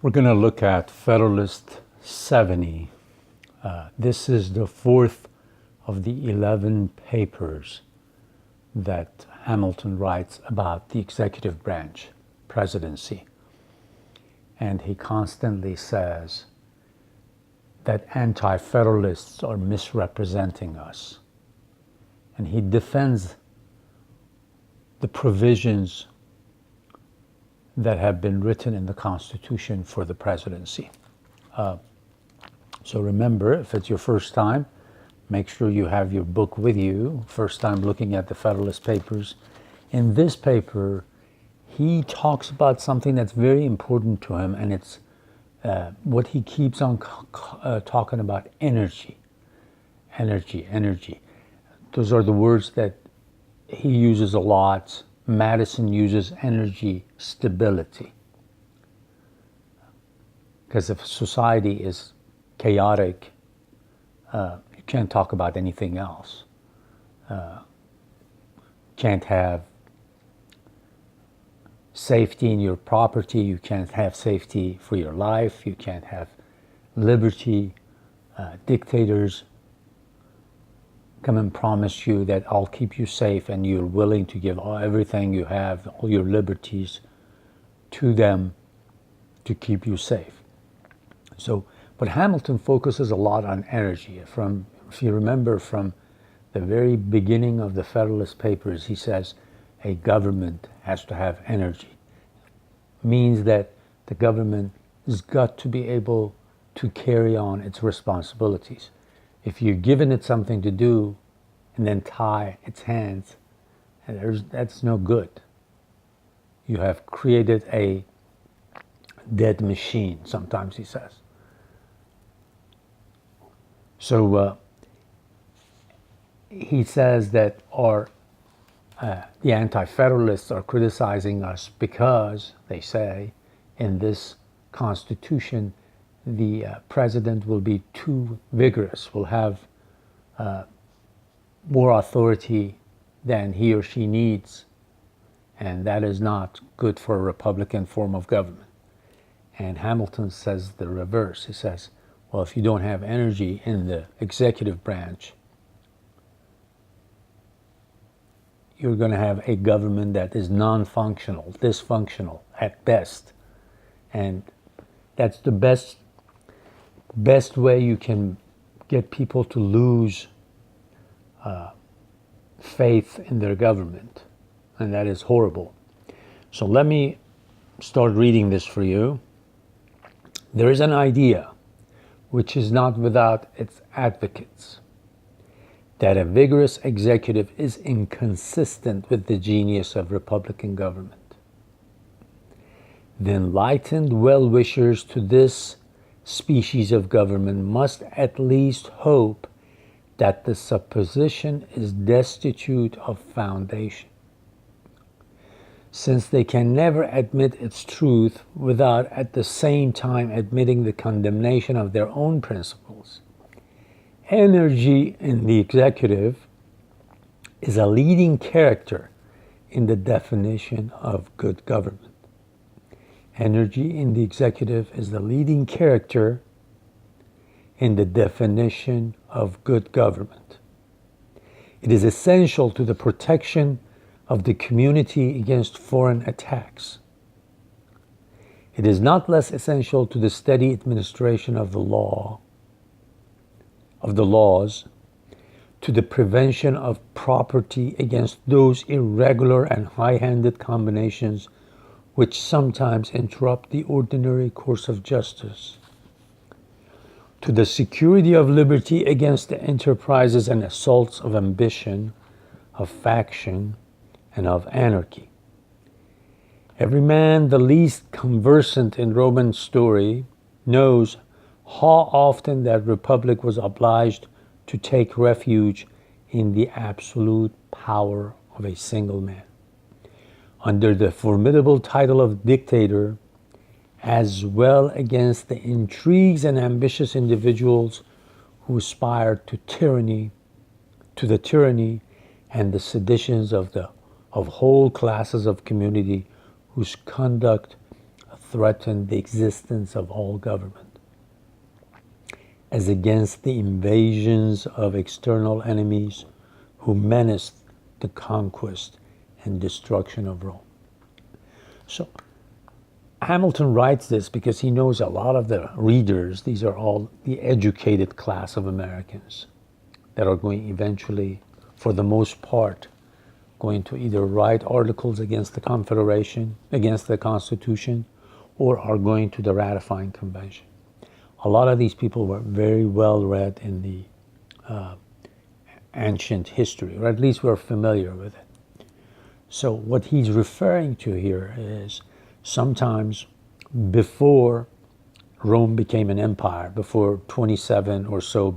We're going to look at Federalist 70. This is the fourth of the 11 papers that Hamilton writes about the executive branch, presidency. And he constantly says that anti-federalists are misrepresenting us. And he defends the provisions that have been written in the Constitution for the presidency. So remember, if it's your first time, make sure you have your book with you. First time looking at the Federalist Papers. In this paper, he talks about something that's very important to him, and it's what he keeps on talking about: energy. Energy. Those are the words that he uses a lot. Madison uses energy stability. Because if society is chaotic, you can't talk about anything else. Can't have safety in your property, you can't have safety for your life, you can't have liberty. Dictators come and promise you that I'll keep you safe, and you're willing to give everything you have, all your liberties, to them to keep you safe. So, but Hamilton focuses a lot on energy. If you remember from the very beginning of the Federalist Papers, he says a government has to have energy. Means that the government has got to be able to carry on its responsibilities. If you're giving it something to do and then tie its hands, that's no good. You have created a dead machine, sometimes he says. So he says that the anti-federalists are criticizing us because, they say, in this Constitution, the president will be too vigorous, will have more authority than he or she needs, and that is not good for a Republican form of government. And Hamilton says the reverse. He says, well, if you don't have energy in the executive branch, you're going to have a government that is non-functional, dysfunctional at best. And that's the best way you can get people to lose faith in their government. And that is horrible. So let me start reading this for you. There is an idea, which is not without its advocates, that a vigorous executive is inconsistent with the genius of Republican government. The enlightened well-wishers to this species of government must at least hope that the supposition is destitute of foundation, since they can never admit its truth without at the same time admitting the condemnation of their own principles. Energy in the executive is a leading character in the definition of good government. Energy in the executive is the leading character in the definition of good government. It is essential to the protection of the community against foreign attacks. It is not less essential to the steady administration of the laws, to the prevention of property against those irregular and high-handed combinations which sometimes interrupt the ordinary course of justice, to the security of liberty against the enterprises and assaults of ambition, of faction, and of anarchy. Every man the least conversant in Roman story knows how often that republic was obliged to take refuge in the absolute power of a single man, under the formidable title of dictator, as well against the intrigues and ambitious individuals who aspired to the tyranny and the seditions of whole classes of community whose conduct threaten the existence of all government, as against the invasions of external enemies who menaced the conquest and destruction of Rome. So Hamilton writes this because he knows a lot of the readers, these are all the educated class of Americans that are going eventually, for the most part, going to either write articles against the Confederation, against the Constitution, or are going to the ratifying convention. A lot of these people were very well read in the ancient history, or at least were familiar with it. So what he's referring to here is sometimes before Rome became an empire, before 27 or so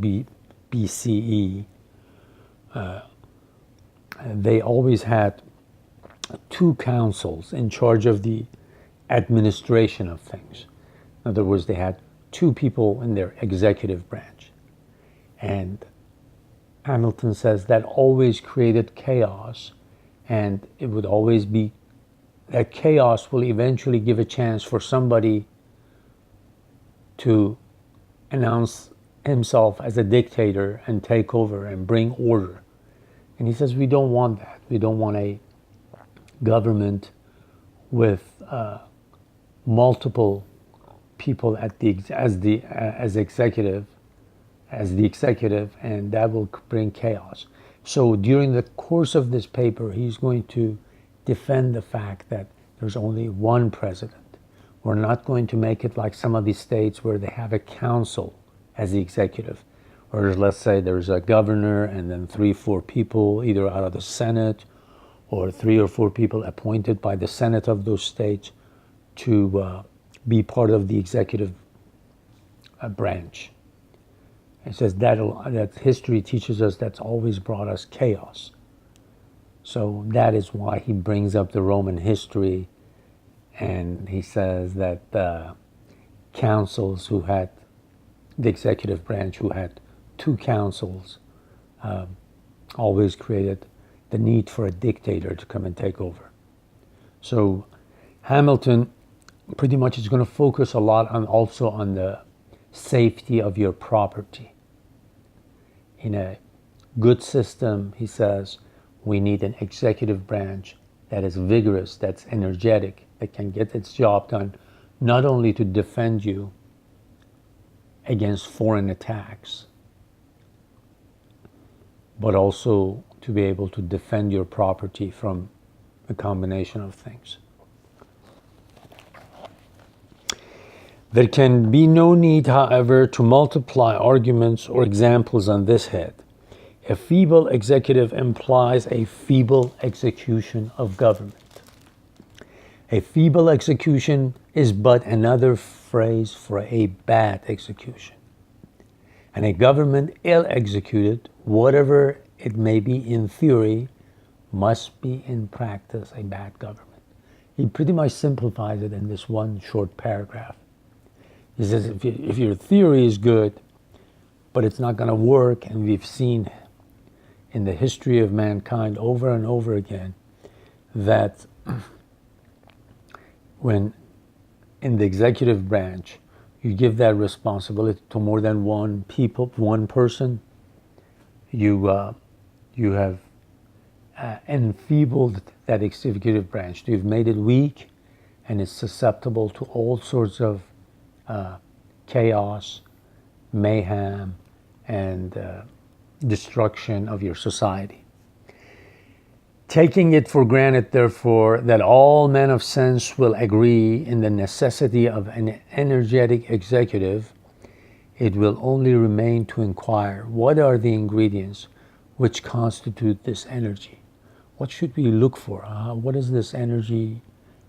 BCE, they always had two councils in charge of the administration of things. In other words, they had two people in their executive branch. And Hamilton says that always created chaos, and it would always be that chaos will eventually give a chance for somebody to announce himself as a dictator and take over and bring order. And he says we don't want that. We don't want a government with multiple people as the executive, and that will bring chaos. So during the course of this paper, he's going to defend the fact that there's only one president. We're not going to make it like some of these states where they have a council as the executive, or let's say there's a governor and then 3-4 people either out of the Senate or 3 or 4 people appointed by the Senate of those states to be part of the executive branch. It says that history teaches us that's always brought us chaos. So that is why he brings up the Roman history, and he says that the councils who had the executive branch, who had 2 councils, always created the need for a dictator to come and take over. So Hamilton pretty much is going to focus a lot also on the safety of your property. In a good system, he says, we need an executive branch that is vigorous, that's energetic, that can get its job done, not only to defend you against foreign attacks, but also to be able to defend your property from a combination of things. There can be no need, however, to multiply arguments or examples on this head. A feeble executive implies a feeble execution of government. A feeble execution is but another phrase for a bad execution. And a government ill executed, whatever it may be in theory, must be in practice a bad government. He pretty much simplifies it in this one short paragraph. He says if your theory is good, but it's not going to work, and we've seen in the history of mankind over and over again that when in the executive branch you give that responsibility to more than one person, you have enfeebled that executive branch. You've made it weak, and it's susceptible to all sorts of chaos, mayhem, and destruction of your society. Taking it for granted, therefore, that all men of sense will agree in the necessity of an energetic executive, it will only remain to inquire what are the ingredients which constitute this energy. What should we look for? What is this energy?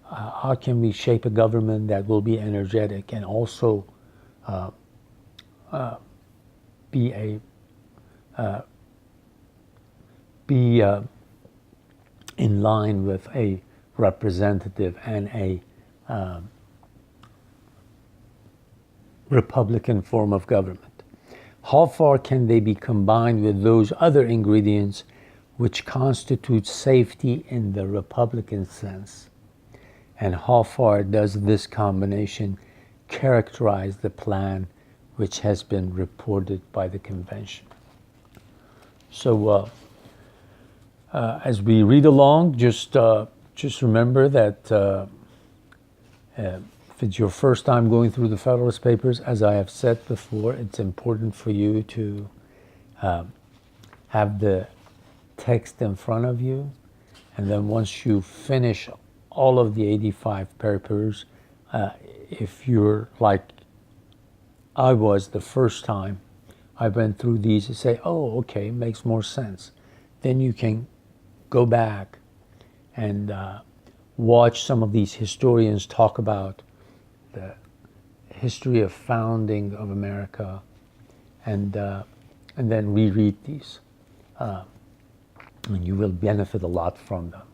How can we shape a government that will be energetic and also be in line with a representative and a republican form of government? How far can they be combined with those other ingredients which constitute safety in the republican sense? and how far does this combination characterize the plan which has been reported by the convention. So as we read along, just remember that if it's your first time going through the Federalist Papers, as I have said before, it's important for you to have the text in front of you, and then once you finish all of the 85 papers, if you're like I was the first time I went through these, and say, oh, okay, makes more sense. Then you can go back and watch some of these historians talk about the history of founding of America, and then reread these. And you will benefit a lot from them.